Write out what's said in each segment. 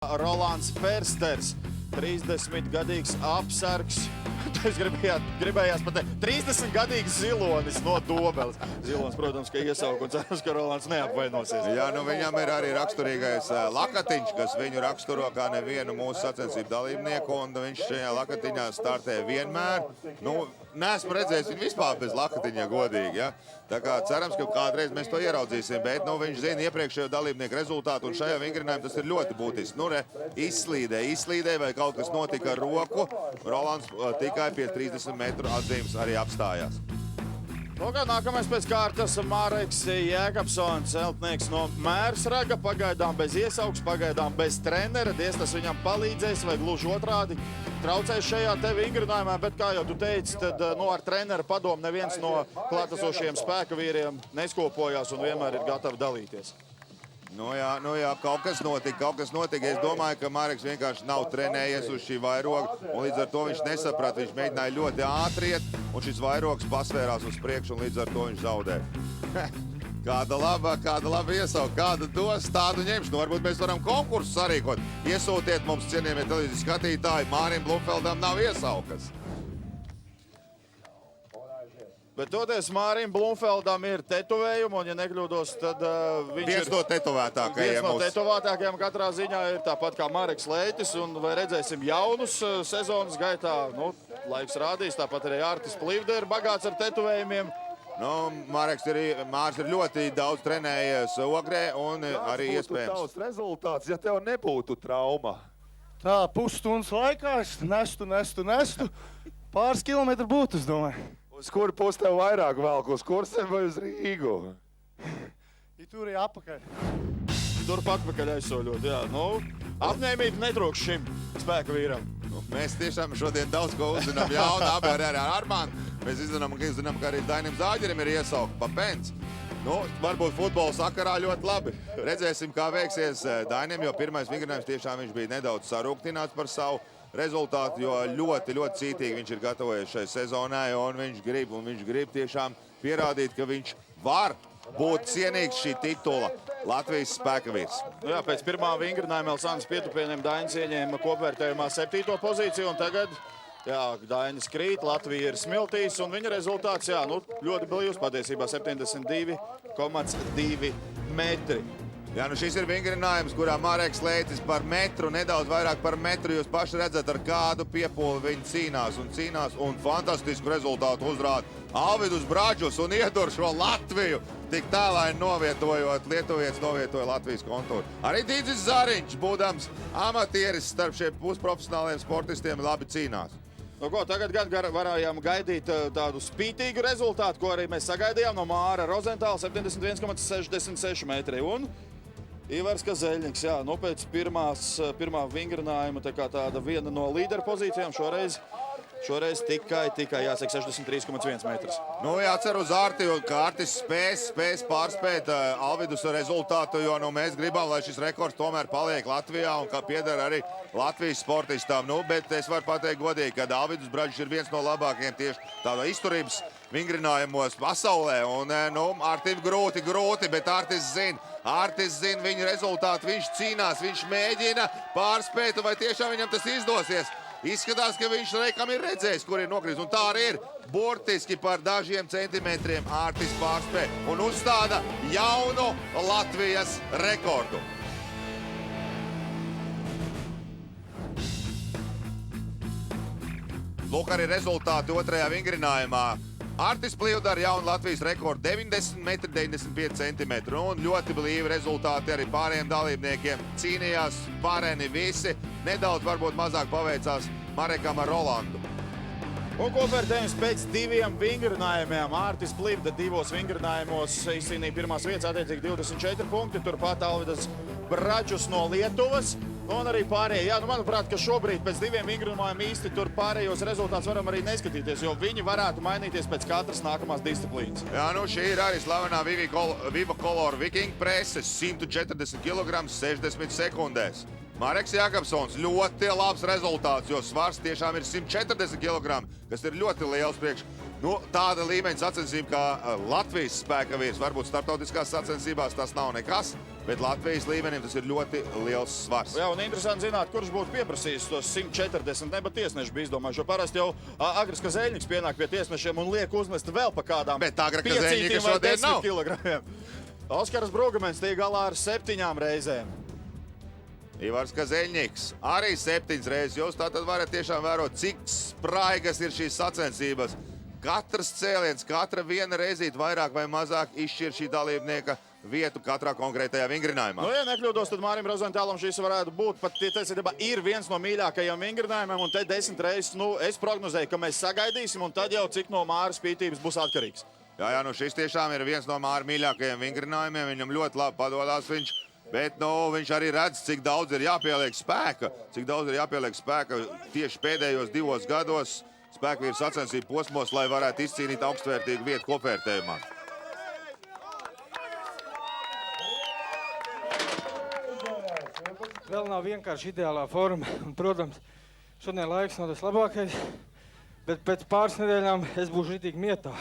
Rolands Fersters, 30-gadīgs apsargs. Es gribējās pateikt, 30-gadīgs zilonis no Dobeles. Zilonis, protams, ka iesauka un cerams, ka Rolands neapvainosies. Jā, nu viņam ir arī raksturīgais lakatiņš, kas viņu raksturo kā nevienu mūsu sacensību dalībnieku, un viņš šajā lakatiņā startē vienmēr. Nu, neesmu redzējis viņu vispār bez lakatiņa, godīgi, ja? Tā kā cerams, ka kādreiz mēs to ieraudzīsim, bet nu, viņš zina iepriekšējo dalībnieku rezultātu, un šajā vingrinājumā tas ir ļoti būtiski. Nu, izslīdē vai kaut kas notika ar roku. Rolands tikai pie 30 metru atzīmes arī apstājās. Nākamais pēc kārtas Mareks Jēkabsons, celtnieks no Mērsraga, pagaidām bez iesaugs, pagaidām bez trenera. Diez tas viņam palīdzēs vai gluži otrādi traucēs šajā te vingrinājumā, bet kā jau tu teici, tad ar trenera padomu neviens no klātesošajiem spēka vīriem neskopojās un vienmēr ir gatavi dalīties. Nu jā, kaut kas notika. Es domāju, ka Mareks vienkārši nav trenējies uz šī vairoga, un līdz ar to viņš nesaprata. Viņš mēģināja ļoti ātri iet, un šis vairogs pasvērās uz priekšu, un līdz ar to viņš zaudēja. Kāda laba iesauka, kāda dos, tādu ņemšu. Nu, varbūt mēs varam konkursu sarīkot. Iesūtiet mums, cienījamie televīzijas skatītāji, Mārim Blumfeldam nav iesaukas. Bet toties Mārim Blumfeldam ir tetovējumi, un, ja nekļūdos, tad viņš viens no tetovētākajiem. Viens no tetovētākajiem katrā ziņā ir tāpat kā Mareks Leitis, un vai redzēsim jaunus sezonas gaitā, nu, laiks rādīs, tāpat arī Artis Plivde ir bagāts ar tetovējumiem. Nu, Mārs ir ļoti daudz trenējies Ogrē un arī iespējams. Tas būtu tavs rezultāts, ja tev nebūtu trauma. Tā, pusstundas laikā es nestu. Pāris kilometru būtu, es domāju. Uz kuru pusi tev vairāk velk, uz Kursem vai uz Rīgu? Ja tur ir apakaļ. Turp atpakaļ aizsoļot, jā. Nu, apņēmība netrūkst šim spēka vīram. Nu, mēs tiešām šodien daudz ko uzzinām jaunu, abi ar Armānu. Mēs zinām, ka arī Dainim Zāģerim ir iesaukt pa pens. Nu, varbūt futbola sakarā ļoti labi. Redzēsim, kā veiksies Dainim, jo pirmais vingrinājums tiešām viņš bija nedaudz sarūktināts par savu rezultātu, jo ļoti cītīgi viņš ir gatavojies šai sezonai, un viņš grib tiešām pierādīt, ka viņš var būt cienīgs šī titula Latvijas spēka vīrs. Nu jā, pēc pirmā vingrinājuma Elsānas Pietupieniem Dainis ieņēma kopvērtējumā 7. pozīciju, un tagad Dainis krīt, Latvija ir smiltīs, un viņa rezultāts, ļoti blīvs patiesībā 72,2 metri. Jā, nu šis ir vingrinājums, kurā Mareks Leitis par metru, nedaudz vairāk par metru, jūs paši redzat, ar kādu piepuli viņi cīnās, un fantastisku rezultātu uzrāda Alvidus Braģus un iedur šo Latviju tik tālaini novietojot, lietuvietis novietoja Latvijas kontūru. Arī Dīdzis Zariņš, būdams amatieris starp šiem pusprofesionāliem sportistiem, labi cīnās. Nu ko, tagad gan varējām gaidīt tādu spītīgu rezultātu, ko arī mēs sagaidījām no Māra Rozentāla, 71,66 metri. Un Ivars Kazeļņiks, nu pēc pirmā vingrinājuma tāda viena no līderu pozīcijām šoreiz tikai jāsaka 63,1 metrs. Nu, jācer uz Arti, ka Artis spēs pārspēt Alvidus rezultātu, jo mēs gribam, lai šis rekords tomēr paliek Latvijā un kā pieder arī Latvijas sportistām. Nu, bet es varu pateikt godīgi, ka Alvidus Braģis ir viens no labākajiem tieši tādā izturības vingrinājumos pasaulē. Un, Artim grūti, bet Artis zina viņu rezultātu, viņš cīnās, viņš mēģina pārspēt, vai tiešām viņam tas izdosies. Izskatās, ka viņš reikam ir redzējis, kur ir nokrītis, un tā arī ir. Burtiski par dažiem centimetriem Artis pārspēja un uzstāda jaunu Latvijas rekordu. Lūk arī rezultāti otrajā vingrinājumā. Artis Plivde ar jaunu Latvijas rekordu 90 metri 95 centimetri, un ļoti blīvi rezultāti arī pārējiem dalībniekiem. Cīnījās pareni visi, nedaudz varbūt mazāk paveicās Marekam ar Rolandu. Un kopvērtējums pēc diviem vingrinājumiem. Artis Plivde divos vingrinājumos izcīnīja pirmās vietas, attiecīgi 24 punkti, turpat Alvidus Braģus no Lietuvas. Un arī pārējie, manuprāt, ka šobrīd pēc diviem vingrinājumiem īsti tur pārējos rezultātus varam arī neskatīties, jo viņi varētu mainīties pēc katras nākamās disciplīnas. Jā, šī ir arī slavenā Viva Color Viking prese, 140 kg 60 sekundēs. Mareks Jēkabsons ļoti labs rezultāts, jo svars tiešām ir 140 kg, kas ir ļoti liels priekš. Tāda līmeņa sacensība kā Latvijas spēka vīrs, varbūt starptautiskās sacensībās tas nav nekas. bet Latvijas līmenim tas ir ļoti liels svars. Jā, un interesanti zināt, kurš būtu pieprasījis tos 140, ne, bet tiesneši bija izdomājuši, jo parasti jau Agris Kazeļņiks pienāk pie tiesnešiem un liek uzmest vēl pa kādām Bet Agris Kazeļņika 5 vai šodien 10 nav. kilogramiem. Oskars Brugamens tiek galā ar 7 reizēm. Ivars Kazeļņiks arī 7 reizes. Jūs tātad varat tiešām vērot, cik spraigas ir šīs sacensības. Katrs cēliens, katra viena reizīt vairāk vai mazāk izšķir šī dalībnieka vietu katrā konkrētajā vingrinājumā. Nu, ja nekļūdos, tad Mārim Rozentālam šis varētu būt pat, ir viens no mīļākajiem vingrinājumiem, un te 10 reizes, es prognozēju, ka mēs sagaidīsim, un tad jau cik no Māra spītības būs atkarīgs. Jā, šis tiešām ir viens no Māra mīļākajiem vingrinājumiem. Viņam ļoti labi padodās viņš. Bet viņš arī redz, cik daudz ir jāpieliek spēka. Tieši pēdējos 2 gados spēkvīru sacensību posmos, lai varētu izcīnīt augstvērtīgu vietu kopvērtējumā. Vēl nav vienkārši ideālā forma. Un, protams, šodien laiks nav tas labākais, bet pēc pāris nedēļām es būšu ritīgi mietā.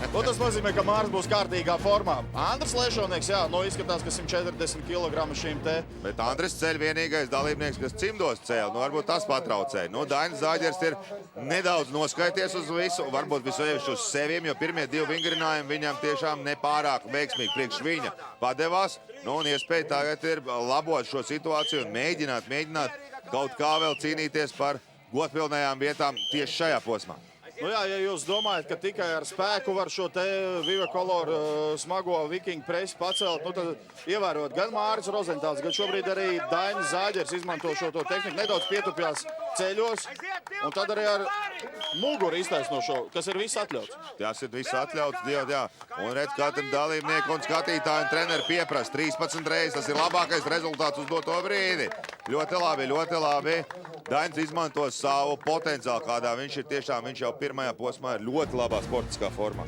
Un tas nozīmē, ka Mārs būs kārtīgā formā. Andris Lešovnieks, izskatās, ka 140 kg šīm te. Bet Andris ceļ vienīgais dalībnieks, kas cimdos cēl. Varbūt tas patraucēja. Dainis Zāģers ir nedaudz noskaities uz visu, varbūt visu uz seviem, jo pirmie 2 vingrinājumi viņam tiešām nepārāk veiksmīgi priekš viņa padevās. Un iespēja tagad ir labot šo situāciju un mēģināt kaut kā vēl cīnīties par godpilnējām vietām tieši šajā posmā. Ja jūs domājat, ka tikai ar spēku var šo te Viva Color smago vikingu presi pacelt, tad ievērot gan Māris Rozentāls, gan šobrīd arī Dainis Zāģers izmanto šo to tehniku, nedaudz pietupjās ceļos, un tad arī ar muguru iztaisno šo, kas ir viss atļauts. Tas ir viss atļauts, jā. Un redz, katru dalībnieku un skatītāju un treneru pieprasa 13 reizes. Tas ir labākais rezultāts uz doto brīdi. Ļoti labi. Dainis izmanto savu potenciālu, kādā viņš ir tiešām, viņš jau pirmajā posmā ir ļoti labā sportiskā formā.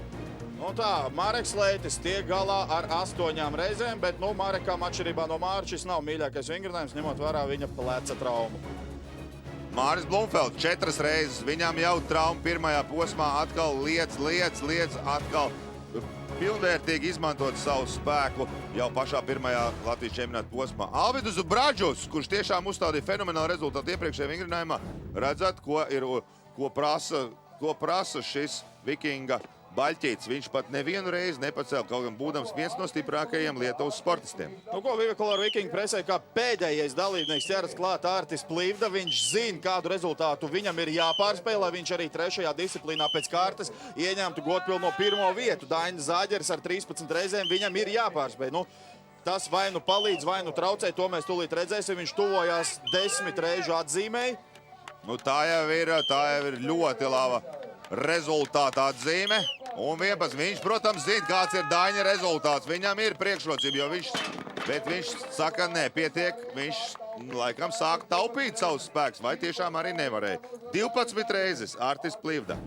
Un tā, Mareks Leitis tiek galā ar 8 reizēm, bet, Marekam atšķirībā no Māra šis nav mīļākais vingrinājums, ņemot vērā viņa pleca traumu. Māris Blumfelds 4 reizes, viņam jau trauma pirmajā posmā, atkal liec, atkal pilnvērtīgi izmantot savu spēku jau pašā pirmajā Latvijas čempionāta posmā. Alvidus Braģus, kurš tiešām uzstādīja fenomenālu rezultātu iepriekšējā vingrinājumā, redzat, ko prasa šis vikinga baļķītis. Viņš pat nevienu reizi nepacēla, kaut gan būdams viens no stiprākajiem Lietuvas sportistiem. Viva Color vikinga presē, kā pēdējais dalībnieks ķeras klāt Artis Plīvda. Viņš zina, kādu rezultātu viņam ir jāpārspēj, lai viņš arī 3. disciplīnā pēc kārtas ieņemtu godpilno 1. vietu. Dainis Zāģers ar 13 reizēm viņam ir jāpārspēj. Tas vai nu palīdz, vai nu traucē, to mēs tūlīt redzēsim. Viņš tuvojās 10 reižu atzīmēji. Tā jau ir ļoti laba rezultāta atzīme. Un 11. Viņš, protams, zina, kāds ir Daņa rezultāts. Viņam ir priekšrocība, bet viņš saka, nepietiek. Viņš laikam sāk taupīt savus spēkus, vai tiešām arī nevarēja. 12 reizes Artis Plīvda.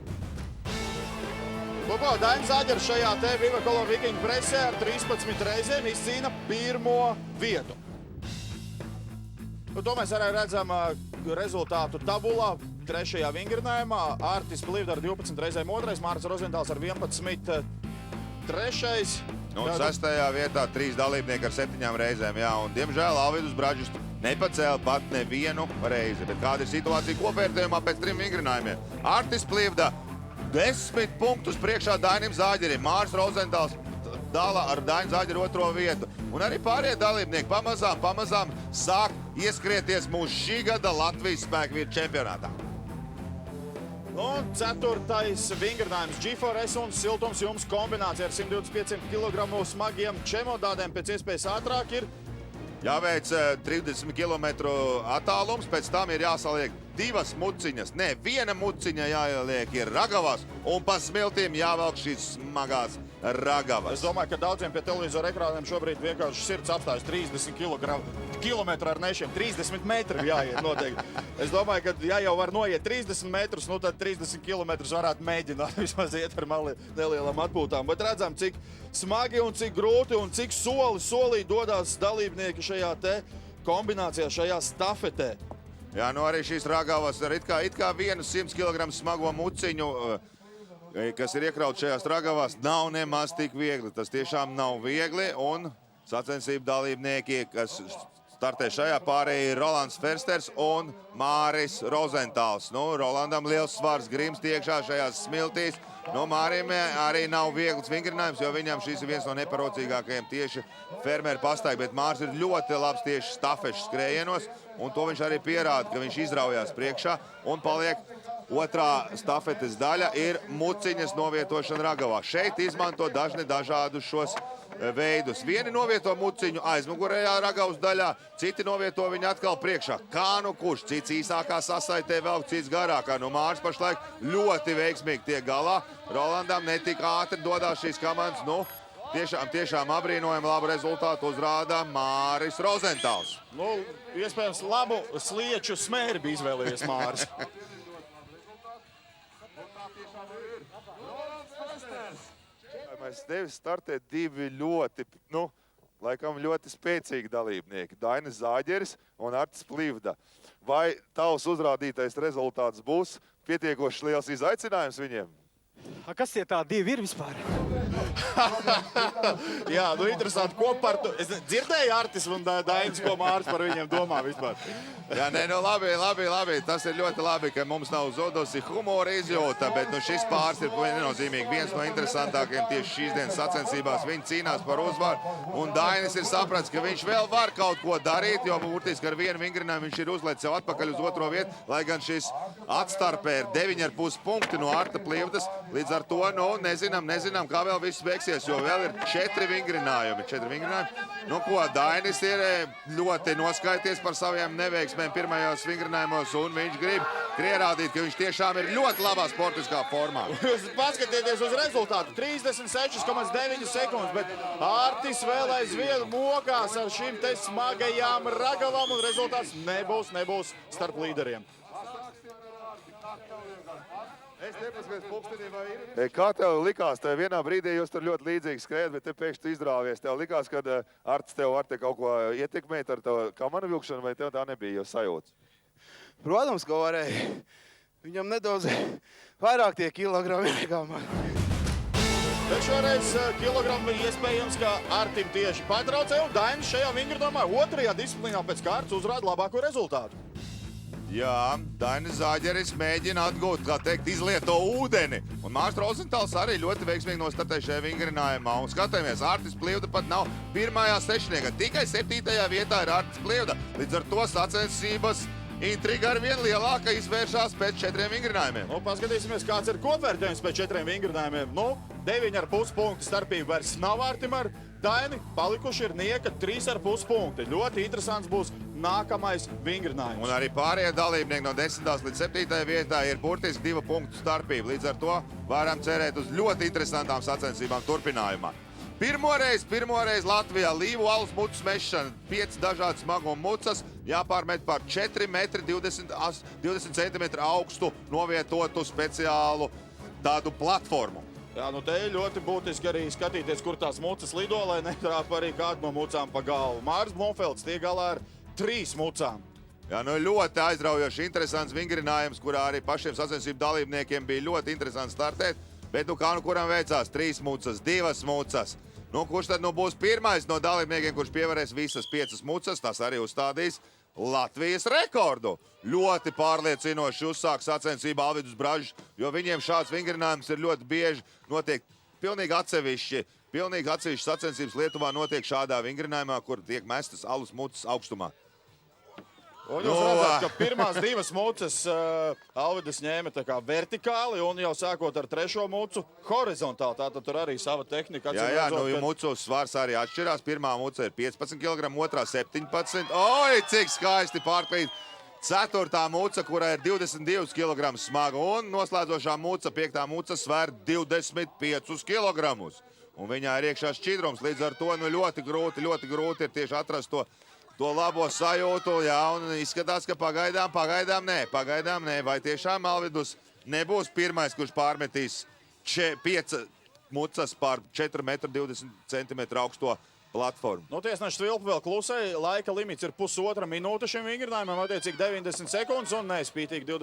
Dainis Zāģers šajā te Viva Color vikinga presē ar 13 reizēm izcīna 1. vietu. To mēs arī redzam rezultātu tabulā. 3. vingrinājumā Artis Plīvda ar 12 reizēm 2. Māris Rozentāls ar 11. 3. Un 6. vietā 3 dalībnieki ar 7 reizēm. Un, diemžēl, Alvidus Braģus nepacēla pat nevienu reizi. Bet kāda ir situācija kopvērtējumā pēc 3 vingrinājumiem? Artis Plīvda 10 punktus priekšā Dainim Zāģerim. Māris Rozentāls dala ar Dainu Zāģeru 2. vietu. Un arī pārējie dalībnieki pamazām sāk ieskrieties mūsu šī gada Latvijas spēkvīru čempionātā. Un 4. vingrinājums G4S un siltums jums kombinācija ar 125 kg smagiem čemodādiem pēc iespējas ātrāk ir jāveic 30 km attālums, pēc tam ir jāsaliek 2 muciņas. Ne, 1 muciņa jāieliek ir ragavās un pa smiltīm jāvelk šīs smagās ragavas. Es domāju, ka daudziem pie televizora ekrāniem šobrīd vienkārši sirds apstājas 30 kilometru ar nešiem. 30 metri jāiet noteikti. Es domāju, ka ja jau var noiet 30 metrus, tad 30 kilometrus varētu mēģināt vismaz iet ar nelielām atpūtām. Bet redzam, cik smagi un cik grūti un cik solī dodās dalībnieki šajā te kombinācijā, šajā stafetē. Jā, arī šīs ragavas ar it kā vienu 100 kg smago muciņu, kas ir iekrauts šajās ragavās, nav nemaz tik viegli. Tas tiešām nav viegli un sacensību dalībnieki, kas startē šajā pārējā, ir Rolands Fersters un Māris Rozentāls. Nu, Rolandam liels svars grimst iekšā šajās smiltīs. No Mārim arī nav viegls vingrinājums, jo viņam šis ir viens no neparocīgākajiem tieši fermeru pastaigā, bet Māris ir ļoti labs tieši stafešu skrējienos, un to viņš arī pierāda, ka viņš izraujās priekšā un paliek. Otrā stafetes daļa ir muciņas novietošana ragavā. Šeit izmanto dažādus šos veidus. Vieni novieto muciņu aizmugurējā ragavas daļā, citi novieto viņu atkal priekšā. Kā nu kurš, cits īsākā sasaitē vēl, cits garākā. Nu, Māris pašlaik ļoti veiksmīgi tiek galā. Rolandam netik ātri dodās šīs komandas. Nu, tiešām apbrīnojami labu rezultātu uzrāda Māris Rozentāls. Nu, iespējams, labu slieču smērbi izvēlējies Māris. Mēs tevi startē divi ļoti, laikam ļoti spēcīgi dalībnieki. Dainis Zāģeris un Artis Plivda. Vai tavs uzrādītais rezultāts būs pietiekoši liels izaicinājums viņiem? Kas tie tā divi ir vispār? Jā, nu interesanti, ko par to. Es dzirdēju Artis un Dainis, ko Māris par viņiem domā vispār. Jā, nē, nu labi. Tas ir ļoti labi, ka mums nav zudusi humora izjūta, bet nu, šis pāris ir nenozīmīgi. Viens no interesantākajiem tieši šīs dienas sacensībās. Viņi cīnās par uzvaru, un Dainis ir sapratis, ka viņš vēl var kaut ko darīt, jo burtiski ar vienu vingrinājumu viņš ir uzlēcis jau atpakaļ uz otro vietu, lai gan šis atstarpē ir 9,5 punkti no Arta Plivdas. Līdz ar to, nezinām, kā vēl viss beigsies, jo vēl ir 4 vingrinājumi. Nu, ko, Dainis ir ļoti noskaities par saviem neveiksmēm pirmajos vingrinājumos, un viņš grib pierādīt, ka viņš tiešām ir ļoti labā sportiskā formā. Jūs paskatieties uz rezultātu. 36,9 sekundes, bet Artis vēl aizvien mokās ar šīm te smagajām ragavām, un rezultāts nebūs starp līderiem. Kā tev likās? Tev vienā brīdī jūs tur ļoti līdzīgi skrējat, bet te pēkšņi izrāvies. Tev likās, ka Artis tev var te kaut ko ietekmēt ar tavu kamanu vilkšanu, vai tev tā nebija jau sajūta? Protams, ka varēja. Viņam nedaudz vairāk tie kilogrami nekā man. Bet šoreiz kilogrammi iespējams, ka Artim tieši patraucēja, un Dainis šajā vingrinājumā otrajā disciplīnā pēc kārtas uzrāda labāko rezultātu. Jā, Dainis Zāģeris mēģina atgūt, kā teikt, izlieto ūdeni. Un Māris Rozentāls arī ļoti veiksmīgi nostartēja šajā vingrinājumā. Un skatāmies, Artis Plivda pat nav pirmajā sešniekā. Tikai 7. vietā ir Artis Plivda. Līdz ar to sacensības intriga ar vien lielāka izvēršās pēc 4 vingrinājumiem. Nu, paskatīsimies, kāds ir kopvērtējums pēc 4 vingrinājumiem. Nu, 9,5 punktu starpība vairs nav Artim ar Daini. Palikuši ir nieka 3,5 punkti. Ļoti interesants būs nākamais vingrinājums. Un arī pārējie dalībnieki no 10. līdz 7. vietā ir burtiski 2 punktu starpība. Līdz ar to varam cerēt uz ļoti interesantām sacensībām turpinājumā. Pirmoreiz Latvijā līvu alus mucas mešana. 5 dažādi smaguma mucas, jāpārmet par 4 metri 20 centimetru augstu novietotu speciālu tādu platformu. Jā, nu te ir ļoti būtiski arī skatīties, kur tās mucas lido, lai netrāpa arī kādu no mucām pa galvu. Māris Blomfelds tiek galā ar 3 mucām. Jā, nu ļoti aizraujoši interesants vingrinājums, kurā arī pašiem sacensību dalībniekiem bija ļoti interesanti startēt. Bet nu kā nu kuram veicās? 3 mucas, 2 mucas. Nu, kurš tad būs pirmais no dalībniekiem, kurš pievarēs visas 5 mucas? Tas arī uzstādīs Latvijas rekordu. Ļoti pārliecinoši uzsāk sacensību Alvidus Bražs, jo viņiem šāds vingrinājums ir ļoti bieži notiek pilnīgi atsevišķi sacensības Lietuvā notiek šādā vingrinājumā, kur tiek mestas alus mucas augstumā. Un jūs redzat, ka pirmās 2 mucas Alvidis ņēma tā kā vertikāli un jau sākot ar 3. mucu horizontāli. Tātad tur arī sava tehnika. Jā, nu mucu svars arī atšķirās. Pirmā muca ir 15 kg, otrā 17. Oi, cik skaisti pārkrīt. 4. muca, kurā ir 22 kg smaga, un noslēdzošā muca, 5. muca, svēr 25 kg. Un viņā ir iekšā šķidrums. Līdz ar to ļoti grūti ir tieši atrast to labo sajūtu, jā, un izskatās, ka pagaidām nē. Vai tiešām Alvidus nebūs pirmais, kurš pārmetīs 5 mucas pār 4,20 cm augsto platformu? Nu, tiesneša Svilpa vēl klusē. Laika limits ir 1,5 minūte šim vingrinājumam, attiecīgi 90 sekundes un nespītīgi 20.